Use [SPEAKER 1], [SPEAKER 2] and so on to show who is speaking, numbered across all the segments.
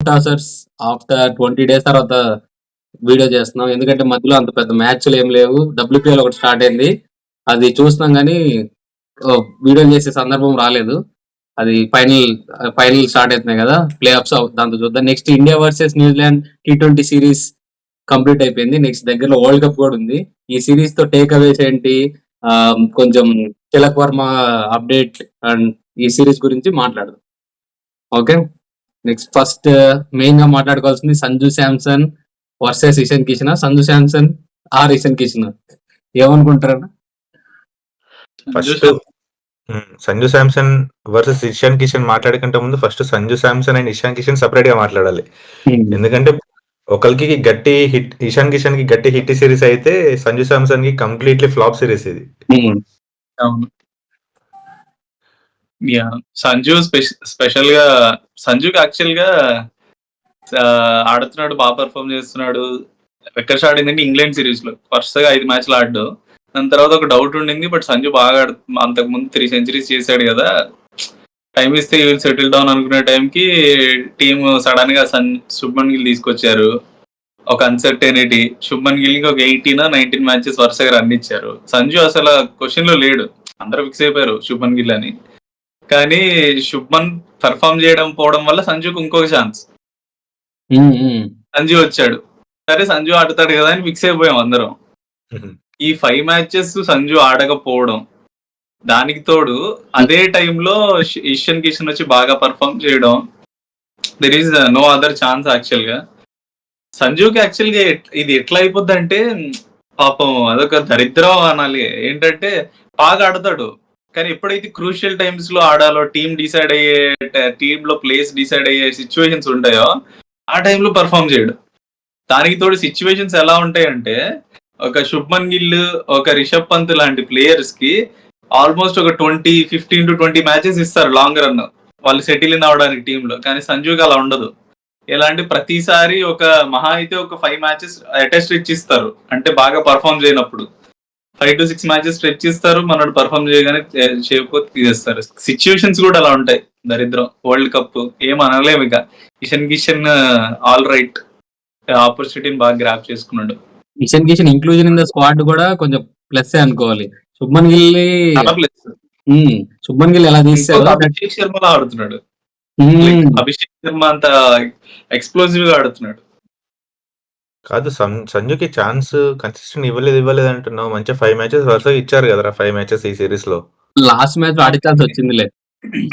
[SPEAKER 1] టాసర్స్ after 20 days తర్వాత video చేస్తున్నాం. ఎందుకంటే మధ్యలో అంత పెద్ద మ్యాచ్లు ఏం లేవు. WPL ఒకటి స్టార్ట్ అయింది. అది చూస్తున్నాం కానీ వీడియో చేసే సందర్భం రాలేదు. అది ఫైనల్ స్టార్ట్ అవుతున్నాయి కదా, ప్లే ఆఫ్స్ దాంతో చూద్దాం. నెక్స్ట్ ఇండియా వర్సెస్ న్యూజిలాండ్ T20 సిరీస్ కంప్లీట్ అయిపోయింది. నెక్స్ట్ దగ్గరలో వరల్డ్ కప్ కూడా ఉంది. ఈ సిరీస్ తో టేక్ అవేస్ ఏంటి, కొంచెం తిలక్ వర్మ అప్డేట్ అండ్ ఈ సిరీస్ గురించి మాట్లాడదాం. ఓకే, నెక్స్ట్ ఫస్ట్ మెయిన్ గా మాట్లాడుకోవాల్సింది సంజు శాంసన్ వర్సెస్ ఇషాన్ కిషన్. సంజు శాంసన్ ఆర్ ఇషాన్ కిషన్, ఏమనుకుంటారా?
[SPEAKER 2] ఫస్ట్ సంజు శాంసన్ వర్సెస్ ఇషాన్ కిషన్ మాట్లాడకంటే ముందు first Sanju Samson and Ishan Kishan separate గా మాట్లాడాలి. ఎందుకంటే ఒకరికి గట్టి హిట్, ఇషాన్ కిషన్ కి గట్టి హిట్ సిరీస్ అయితే సంజు శాంసన్ కి కంప్లీట్లీ ఫ్లాప్ సిరీస్ ఇది.
[SPEAKER 3] సంజు స్పెషల్ గా, సంజుకి యాక్చువల్ గా ఆడుతున్నాడు, బాగా పర్ఫామ్ చేస్తున్నాడు. ఎక్కడ స్టార్ట్ అయిందంటే ఇంగ్లాండ్ సిరీస్ లో వరుసగా 5 మ్యాచ్లు ఆడు. దాని తర్వాత ఒక డౌట్ ఉండింది, బట్ సంజు బాగా అంతకు ముందు 3 centuries చేశాడు కదా, టైం ఇస్తే విల్ సెటిల్ డౌన్ అనుకునే టైంకి టీమ్ సడన్ గా శుభ్మన్ గిల్ తీసుకొచ్చారు. ఒక అన్సర్టెనిటీ, శుభ్మన్ గిల్ కి ఒక 18-19 మ్యాచెస్ వరుసగా రన్ ఇచ్చారు. సంజు అసలు క్వశ్చన్ లో లేడు, అందరూ ఫిక్స్ అయిపోయారు శుభ్మన్ గిల్ అని. కానీ శుభ్మన్ పర్ఫామ్ చేయడం పోవడం వల్ల సంజుకు ఇంకొక ఛాన్స్, సంజు వచ్చాడు. సరే సంజు ఆడతాడు కదా అని ఫిక్స్ అయిపోయాం అందరం. ఈ 5 matches సంజు ఆడకపోవడం, దానికి తోడు అదే టైంలో ఇషాన్ కిషన్ వచ్చి బాగా పర్ఫామ్ చేయడం, there is no other chance actual గా. సంజుకి యాక్చువల్ గా ఇది ఎట్లా అయిపోద్ది అంటే, పాపం అదొక దరిద్రం అనాలి. ఏంటంటే బాగా ఆడతాడు, కానీ ఎప్పుడైతే క్రూషియల్ టైమ్స్ లో ఆడాలో, టీమ్ లో ప్లేస్ డిసైడ్ అయ్యే సిచ్యువేషన్స్ ఉంటాయో ఆ టైంలో పర్ఫామ్ చేయడు. దానికి తోడు సిచ్యువేషన్స్ ఎలా ఉంటాయంటే, ఒక శుభ్మన్ గిల్, ఒక రిషబ్ పంత్ లాంటి ప్లేయర్స్ కి ఆల్మోస్ట్ ఒక 15 to 20 మ్యాచెస్ ఇస్తారు లాంగ్ రన్, వాళ్ళు సెటిల్ ఇన్ అవడానికి టీమ్ లో. కానీ సంజుకి అలా ఉండదు. ఎలా అంటే ప్రతిసారి ఒక మహా అయితే ఒక 5 matches స్ట్రెచ్ ఇస్తారు, అంటే బాగా పర్ఫామ్ చేయనప్పుడు 5 to 6 matches స్ట్రెచ్ ఇస్తారు, మనోడు పర్ఫామ్ చేయగానే చేయకపోతే తీసేస్తారు. సిచ్యువేషన్స్ కూడా అలా ఉంటాయి. దరిద్రం వరల్డ్ కప్ ఏం అనలేము. ఇక ఇషాన్ కిషన్ ఆల్ రైట్, ఆపర్చునిటీని బాగా గ్రాప్ చేసుకున్నాడు.
[SPEAKER 1] Ishan Kishan inclusion in the squad కూడా కొంచెం ప్లస్ అనుకోవాలి. శుభ్మన్ గిల్ ఎలా తీసారు,
[SPEAKER 3] అభిషేక్ శర్మలా ఆడుతున్నాడు. అభిషేక్ శర్మ అంత ఎక్స్ప్లోజివ్ గా ఆడుతున్నాడు.
[SPEAKER 2] కాదు, సంజుకి ఛాన్స్ కన్సిస్టెంట్ ఇవ్వలేదు అంటున్నావు. మంచిగా 5 matches వరుసగా ఇచ్చారు కదరా, 5 matches ఈ సిరీస్ లో.
[SPEAKER 1] లాస్ట్ మ్యాచ్ ఆడే ఛాన్స్ వచ్చిందిలే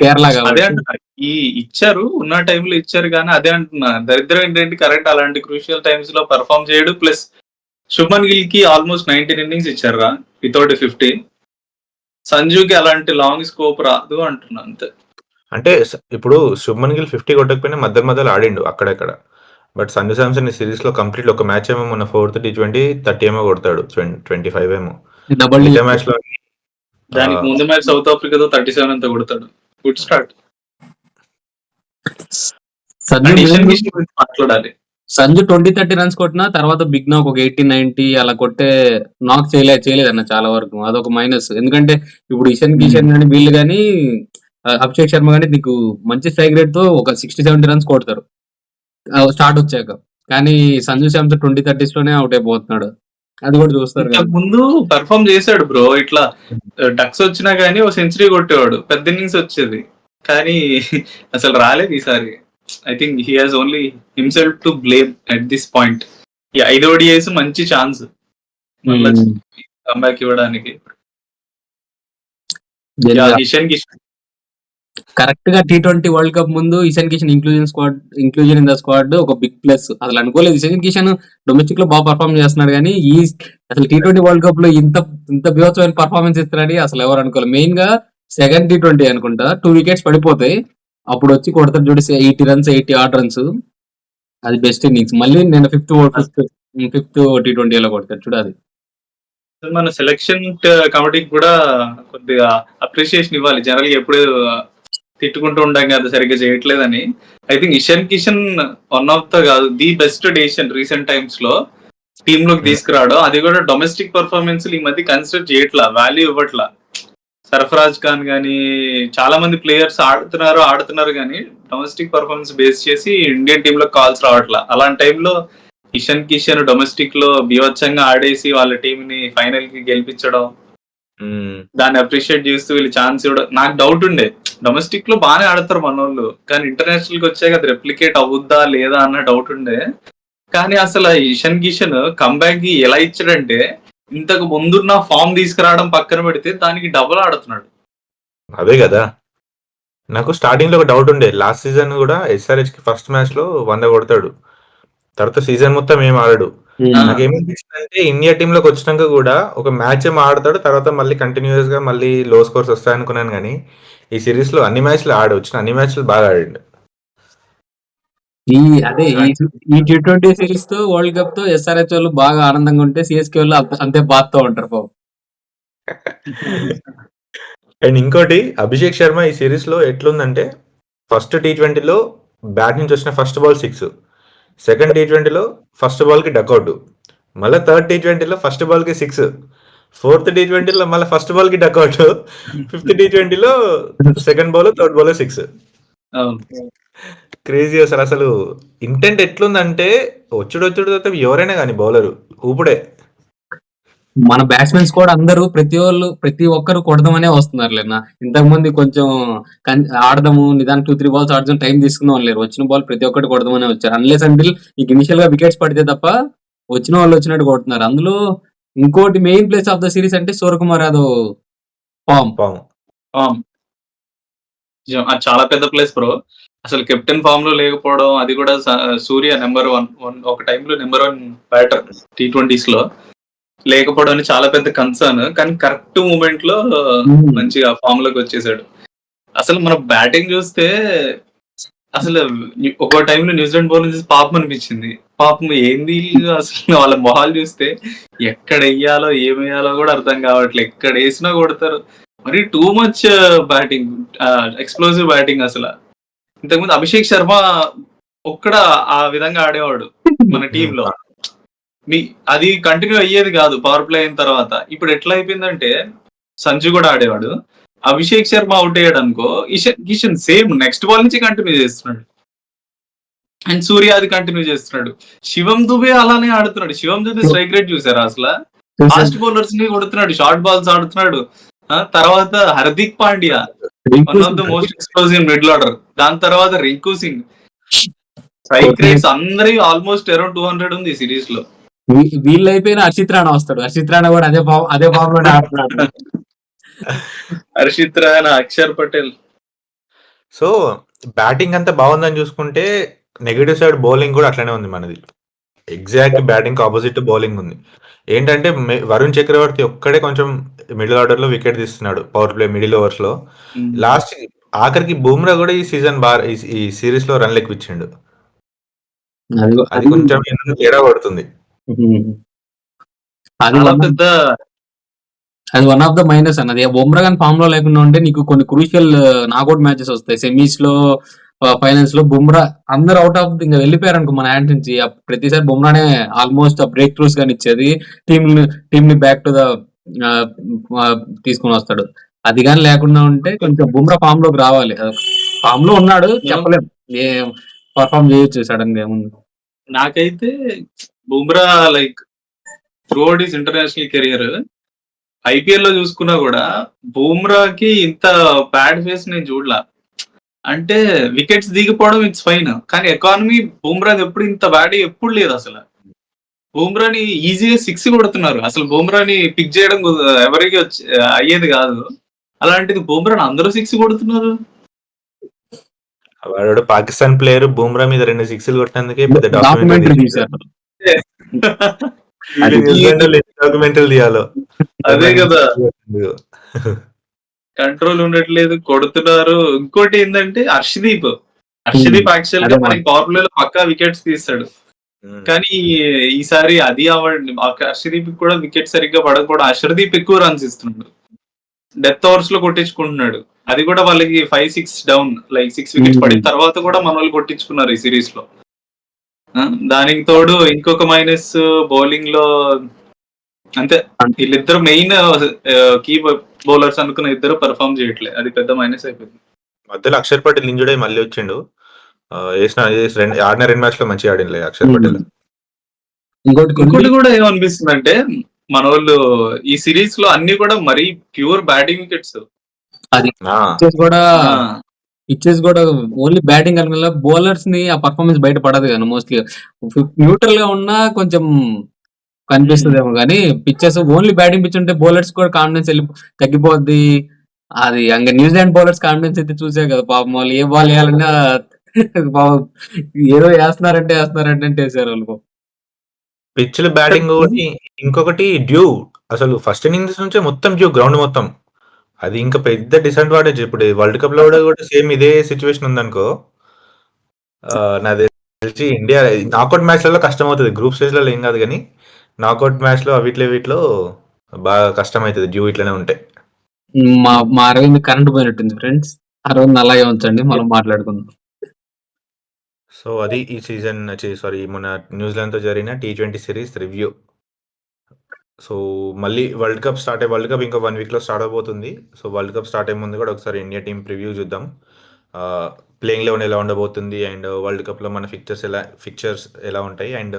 [SPEAKER 1] కేరళ.
[SPEAKER 3] అదే అంటున్నా, ఈ ఇచ్చారు, ఉన్న టైంలో ఇచ్చారు. కానీ అదే అంటున్నా, దరిద్రం ఏంటంటే కరెక్ట్ అలాంటి క్రూషియల్ టైమ్స్ లో పర్ఫామ్ చేయడు. ప్లస్ శుభ్మన్ గిల్ కి ఆల్మోస్ట్ 19 innings ఇచ్చారా వితౌట్ 50. సంజుకి అలాంటి లాంగ్ స్కోప్ రాదు అంటున్నా అంతే.
[SPEAKER 2] అంటే ఇప్పుడు శుభ్మన్ గిల్ 50 కొట్టకపోయినా మధ్యలో ఆడిండు అక్కడెక్కడ. బట్ సంజు శాంసన్ ఈ సిరీస్ లో కంప్లీట్ ఒక మ్యాచ్ ఏమో మన 4th T20 30 ఏమో కొడతాడు, 25 ఏమో మ్యాచ్ లో.
[SPEAKER 3] దానికి ముందు మ్యాచ్ సౌత్ ఆఫ్రికాతో 37 అంతా కొడతాడు. Good start. మాట్లాడాలి.
[SPEAKER 1] సంజు 20-30 runs కొట్టినా తర్వాత బిగ్ నాక్ ఒక 80-90 అలా కొట్టే నాక్ చేయలేదన్న చాలా వరకు. అదొక మైనస్. ఎందుకంటే ఇప్పుడు ఇషాన్ కిషన్ కానీ వీళ్ళు కానీ అభిషేక్ శర్మ కానీ నీకు మంచి స్ట్రైక్ రేట్ తో ఒక 60-70 runs కొడతారు స్టార్ట్ వచ్చాక. కానీ సంజు శాంసన్ 20-30s లోనే అవుట్ అయిపోతున్నాడు. అది కూడా చూస్తారు.
[SPEAKER 3] ముందు పర్ఫామ్ చేశాడు బ్రో, ఇట్లా డక్స్ వచ్చినా గానీ ఒక సెంచరీ కొట్టేవాడు, పెద్ద ఇన్నింగ్స్ వచ్చేది. కానీ అసలు రాలేదు ఈసారి. I think he has only himself to blame at this point. ఈ 5 ODIs మంచి ఛాన్స్ కంబ్యాక్ ఇవ్వడానికి. ఇషాన్ కిషన్
[SPEAKER 1] కరెక్ట్ గా T20 వరల్డ్ కప్ ముందు Ishan Kishan inclusion in the squad ఒక బిగ్ ప్లస్. అసలు అనుకోలేదు ఇషాన్ కిషన్ డొమెస్టిక్ లో బాగా పర్ఫామ్ చేస్తున్నాడు, కానీ ఈ అసలు T20 వరల్డ్ కప్ లో ఇంత బీభత్సమైన పర్ఫార్మెన్స్ ఇస్తారని అసలు ఎవరు అనుకోలేదు. మెయిన్ గా సెకండ్ T20 అనుకుంటా 2 wickets పడిపోతాయి, అప్పుడు వచ్చి కొడతారు చూసి 80 runs 80 odd runs, అది బెస్ట్ ఇన్నింగ్స్. మళ్ళీ నేను 5th T20 లో కొడతాడు చూడు. అది
[SPEAKER 3] మన సెలక్షన్ కమిటీకి కూడా కొద్దిగా అప్రిషియేషన్ ఇవ్వాలి. జనరల్ గా ఎప్పుడు తిట్టుకుంటూ ఉంటాం కదా సరిగ్గా చేయట్లేదని. I think Ishan Kishan one of the కాదు the best decision recent times లో టీమ్ లోకి తీసుకురావడం. అది కూడా డొమెస్టిక్ పర్ఫార్మెన్స్ ఈ మధ్య కన్సిడర్ చేయట్లా, వాల్యూ ఇవ్వట్లా. సర్ఫరాజ్ ఖాన్ గానీ చాలా మంది ప్లేయర్స్ ఆడుతున్నారు కానీ డొమెస్టిక్ పర్ఫార్మెన్స్ బేస్ చేసి ఇండియన్ టీమ్ లో కాల్స్ రావట్లా. అలాంటి టైంలో ఇషాన్ కిషన్ డొమెస్టిక్ లో బీభత్సంగా ఆడేసి వాళ్ళ టీం ని ఫైనల్ కి గెలిపించడం, దాన్ని అప్రిషియేట్ చేస్తూ వీళ్ళు ఛాన్స్ ఇవ్వడం. నాకు డౌట్ ఉండే, డొమెస్టిక్ లో బాగానే ఆడతారు మనోళ్ళు, కానీ ఇంటర్నేషనల్ కి వచ్చాక అది రెప్లికేట్ అవుద్దా లేదా అన్న డౌట్ ఉండే. కానీ అసలు ఇషాన్ కిషన్ కంబ్యాక్ కి ఎలా ఇచ్చాడంటే, ఇంతకు ముందున్న ఫామ్ తీసుకురావడం పక్కన పెడితే దానికి డబుల్ ఆడుతున్నాడు.
[SPEAKER 2] అదే కదా, నాకు స్టార్టింగ్ లో ఒక డౌట్ ఉండే. లాస్ట్ సీజన్ కూడా ఎస్ఆర్హెచ్ కి ఫస్ట్ మ్యాచ్ లో 100 కొడతాడు, తర్వాత సీజన్ మొత్తం ఏం ఆడాడు. నాకేమనిపిస్తుంది అంటే ఇండియా టీమ్ లోకి వచ్చినాక కూడా ఒక మ్యాచ్ ఏం ఆడతాడు, తర్వాత మళ్ళీ కంటిన్యూస్ గా మళ్ళీ లో స్కోర్స్ వస్తాయి అనుకున్నాను. కానీ ఈ సిరీస్ లో అన్ని మ్యాచ్లు వచ్చిన అన్ని మ్యాచ్లు బాగా ఆడాడు.
[SPEAKER 1] ఈ T20 సిరీస్ తో వరల్డ్ కప్ తో ఎస్ఆర్హెచ్ వాళ్ళు బాగా ఆనందంగా ఉంటే సిఎస్కే వాళ్ళు అంతే బాధతో ఉంటారు పాపం.
[SPEAKER 2] అండ్ ఇంకోటి, అభిషేక్ శర్మ ఈ సిరీస్ లో ఎట్లుందంటే, ఫస్ట్ T20లో బ్యాట్ నుంచి వచ్చిన ఫస్ట్ బాల్ 6, సెకండ్ T20లో ఫస్ట్ బాల్ కి డక్అవుట్, మళ్ళీ థర్డ్ T20లో ఫస్ట్ బాల్ కి 6, ఫోర్త్ T20లో మళ్ళీ ఫస్ట్ బాల్ కి డక్అవుట్, ఫిఫ్త్ T20లో second ball third ball 6. Crazy అసలు ఇంటెంట్ ఎట్లుందంటే, వచ్చుడు ఎవరైనా కానీ బౌలర్ ఊపుడే.
[SPEAKER 1] మన బ్యాట్స్మెన్స్ కూడా అందరూ ప్రతి ఒక్కరు కొడదామనే వస్తున్నారు లేనా. ఇంతకు ముందు కొంచెం ఆడదాము నిదానం 2-3 బాల్స్ ఆడదాం టైం తీసుకున్నాం లేరు, వచ్చిన బాల్ ప్రతి ఒక్కటి కొడదామనే వచ్చారు. అన్లెస్ అంటిల్ నీకు ఇనిషియల్ గా వికెట్స్ పడితే తప్ప వచ్చిన వాళ్ళు వచ్చినట్టు కొడుతున్నారు. అందులో ఇంకోటి main place of the series అంటే సూర్యకుమార్ యాదవ్ ఫామ్.
[SPEAKER 3] అది చాలా పెద్ద ప్లేస్ బ్రో. అసలు కెప్టెన్ ఫామ్ లో లేకపోవడం, అది కూడా సూర్య నెంబర్ 1 ఒక టైంలో నెంబర్ 1 బ్యాటర్ T20s లో లేకపోవడం చాలా పెద్ద కన్సర్న్. కానీ కరెక్ట్ మూమెంట్ లో మంచిగా ఫామ్ లోకి వచ్చేసాడు. అసలు మన బ్యాటింగ్ చూస్తే అసలు ఒక టైంలో న్యూజిలాండ్ బౌలింగ్ చూసి పాపం అనిపించింది. పాపం ఏంది అసలు, వాళ్ళ మొహాలు చూస్తే ఎక్కడ వేయాలో ఏమేయాలో కూడా అర్థం కావట్లేదు. ఎక్కడ వేసినా కొడతారు. మరి too much batting, explosive batting. అసలు ఇంతకుముందు అభిషేక్ శర్మ ఒక్కడ ఆ విధంగా ఆడేవాడు మన టీంలో, అది కంటిన్యూ అయ్యేది కాదు పవర్ ప్లే అయిన తర్వాత. ఇప్పుడు ఎట్లా అయిపోయిందంటే, సంజు కూడా ఆడేవాడు, అభిషేక్ శర్మ అవుట్ అయ్యాడు అనుకో, Ishan Kishan same next ball నుంచి కంటిన్యూ చేస్తున్నాడు, అండ్ సూర్య అది కంటిన్యూ చేస్తున్నాడు. శివం దుబే అలానే ఆడుతున్నాడు. శివం దుబే స్ట్రైక్ రేట్ చూసారా అసలు, ఫాస్ట్ బౌలర్స్ ని కొడుతున్నాడు, షార్ట్ బాల్స్ ఆడుతున్నాడు. తర్వాత Hardik Pandya, one of the most explosive middle order. దాని తర్వాత రింకు సింగ్. స్ట్రైక్ రేట్స్ అందరి ఆల్మోస్ట్ అరౌండ్ 200 ఉంది ఈ సిరీస్ లో.
[SPEAKER 1] వీళ్ళు అయిపోయిన హర్షిత్ రాణా వస్తాడు, హర్షిత్ రాణా కూడా అదే ఫామ్ లోనే ఆడుతున్నాడు.
[SPEAKER 3] హర్షిత్ రాణా, అక్షర్ పటేల్.
[SPEAKER 2] సో బ్యాటింగ్ అంతా బాగుందని చూసుకుంటే, నెగటివ్ సైడ్ బౌలింగ్ కూడా అట్లనే ఉంది మనది. ఎగ్జాక్ట్ బ్యాటింగ్ ఆపోజిట్ బౌలింగ్ ఉంది. ఏంటంటే వరుణ్ చక్రవర్తి ఒక్కడే కొంచెం మిడిల్ ఆర్డర్ లో వికెట్ తీస్తున్నాడు పవర్ ప్లే మిడిల్ ఓవర్స్ లో. లాస్ట్ ఆఖరికి బుమ్రా కూడా ఈ సీజన్ ఈ సిరీస్ లో రన్ ఎక్కువ ఇచ్చిండు. అది కొంచెం తేడా పడుతుంది.
[SPEAKER 1] అది వన్ ఆఫ్ ద మైనస్ అన్నది. బుమ్రా కానీ ఫామ్ లో లేకుండా ఉంటే నీకు కొన్ని క్రూషియల్ నాకౌట్ మ్యాచెస్ వస్తాయి. సెమీస్ లో, ఫైనల్స్ లో బుమ్రా అందరు అవుట్ ఆఫ్ ఇంకా వెళ్ళిపోయారు అనుకో మన హ్యాండ్ నుంచి, ప్రతిసారి బుమ్రానే ఆల్మోస్ట్ బ్రేక్ త్రూస్ గాని ఇచ్చేది, టీమ్ ని బ్యాక్ టు ద తీసుకుని వస్తాడు. అది కానీ లేకుండా ఉంటే కొంచెం బుమ్రా ఫామ్ లోకి రావాలి. ఫామ్ లో ఉన్నాడు, చెప్పలేం పర్ఫామ్ చేయొచ్చు సడన్ గా. ఏముంది
[SPEAKER 3] నాకైతే Bumrah like throughout his international career IPL లో చూసుకున్నా కూడా బుమ్రాకి ఇంత బ్యాడ్ ఫేస్ నేను చూడలా. అంటే వికెట్స్ దిగిపోవడం ఇట్స్ ఫైన్, కానీ ఎకానమీ బుమ్రాది ఎప్పుడు ఇంత బ్యాడ్ ఎప్పుడు లేదు. అసలు బుమ్రాని ఈజీగా 6 కొడుతున్నారు. అసలు బుమ్రాని పిక్ చేయడం ఎవరికి అయ్యేది కాదు. అలాంటిది బుమ్రాని అందరూ 6 కొడుతున్నారు.
[SPEAKER 2] వాడు పాకిస్తాన్ ప్లేయర్ బుమ్రా మీద 2 6లు కొట్టినందుకే పెద్ద
[SPEAKER 1] డాక్యుమెంటరీ తీశారు.
[SPEAKER 2] డాక్యుమెంటరీ తీయాలో.
[SPEAKER 3] అదే కదా, కంట్రోల్ ఉండట్లేదు, కొడుతున్నారు. ఇంకోటి ఏంటంటే హర్షదీప్ యాక్చువల్ గా మనకి పవర్ ప్లే లో పక్కా వికెట్స్ తీస్తాడు, కానీ ఈసారి అది అవ్వండి. హర్షదీప్ కూడా వికెట్ సరిగ్గా పడకపోవడం, హర్షదీప్ ఎక్కువ రన్స్ ఇస్తున్నాడు, డెత్ ఓవర్స్ లో కొట్టించుకుంటున్నాడు. అది కూడా వాళ్ళకి 5-6 డౌన్, లైక్ 6 వికెట్స్ పడిన తర్వాత కూడా మన వాళ్ళు కొట్టించుకున్నారు ఈ సిరీస్ లో. దానికి తోడు ఇంకొక మైనస్ బౌలింగ్ లో, అంతే వీళ్ళిద్దరు మెయిన్ కీ బౌలర్స్ అనుకున్న ఇద్దరు పెర్ఫామ్ చేయట్లేదు, అది పెద్ద మైనస్ అయిపోయింది.
[SPEAKER 2] మధ్యలో అక్షర్ పటేల్ ఇంజుర్డ్ అయ్యి మళ్ళీ వచ్చిండు. ఆడిన 2 మ్యాచ్ లో మంచిగా ఆడినలే అక్షర్ పటేల్.
[SPEAKER 3] ఇంకోటి కూడా ఏమనిపిస్తుంది అంటే మనోళ్ళు ఈ సిరీస్ లో అన్ని కూడా మరీ ప్యూర్ బ్యాటింగ్ వికెట్స్.
[SPEAKER 1] అది
[SPEAKER 2] ఆ,
[SPEAKER 1] ఇచ్చేసి కూడా ఓన్లీ బ్యాటింగ్ అనుకున్న బౌలర్స్ ని ఆ పర్ఫార్మెన్స్ బయట పడదు కదా మోస్ట్లీ. న్యూట్రల్ గా ఉన్నా కొంచెం కనిపిస్తుందేమో కానీ పిచ్చెస్ ఓన్లీ బ్యాటింగ్ పిచ్ ఉంటే బౌలర్స్ కూడా కాన్ఫిడెన్స్ తగ్గిపోద్ది. అది అంగ న్యూజిలాండ్ బౌలర్స్ కాన్ఫిడెన్స్ అయితే చూసే కదా పాపం, వాళ్ళు ఏ బాల్ వేయాలన్నా పాపం ఏదో వేస్తున్నారంటే వేసారు వాళ్ళు.
[SPEAKER 2] పిచ్లు బ్యాటింగ్ ఒకటి, ఇంకొకటి డ్యూ. అసలు ఫస్ట్ ఇన్నింగ్స్ నుంచే మొత్తం డ్యూ గ్రౌండ్ మొత్తం. అది ఇంకా పెద్ద డిసడ్వాంటేజ్. ఇప్పుడు వరల్డ్ కప్ లో కూడా సేమ్ ఇదే సిచ్యువేషన్ ఉందనుకో, నాకు తెలిసి ఇండియా నాకౌట్ మ్యాచ్లలో కష్టం అవుతుంది. గ్రూప్ స్టేజ్ లలో ఏం కాదు కానీ నాకౌట్ మ్యాచ్ లో వీటిలో బాగా కష్టం అవుతుంది డ్యూ ఇట్లనే ఉంటే.
[SPEAKER 1] మా అరవింద్ కరెంట్ పోయినట్టుంది ఫ్రెండ్స్. అరవింద్ అలాగే ఉంచండి, మనం మాట్లాడుకుందాం.
[SPEAKER 2] సో అది ఈ సీజన్ మన న్యూజిలాండ్తో జరిగిన T20 సిరీస్ రివ్యూ. సో మళ్ళీ వరల్డ్ కప్ ఇంకా 1 వీక్లో స్టార్ట్ అవబోతుంది. సో వరల్డ్ కప్ స్టార్ట్ అయ్యే ముందు కూడా ఒకసారి ఇండియా టీం ప్రివ్యూ చూద్దాం. ప్లేయింగ్ లెవెన్ ఎలా ఉండబోతుంది, అండ్ వరల్డ్ కప్లో మన ఫిక్చర్స్ ఎలా ఉంటాయి, అండ్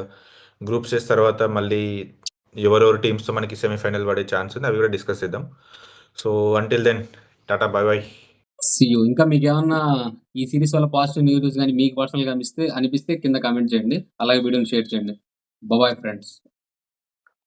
[SPEAKER 2] గ్రూప్ స్టేజ్ తర్వాత మళ్ళీ ఎవరెవరు టీమ్స్తో మనకి సెమీఫైనల్ పడే ఛాన్స్ ఉంది, అవి కూడా డిస్కస్ చేద్దాం. సో అంటిల్ దెన్ టాటా, బై బై.
[SPEAKER 1] See you. ఇంకా మీకు ఏమన్నా ఈ సిరీస్ వల్ల పాజిటివ్ న్యూస్ కానీ మీకు పర్సనల్ గా అనిపిస్తే కింద కామెంట్ చేయండి. అలాగే వీడియోని షేర్ చేయండి. Bye friends.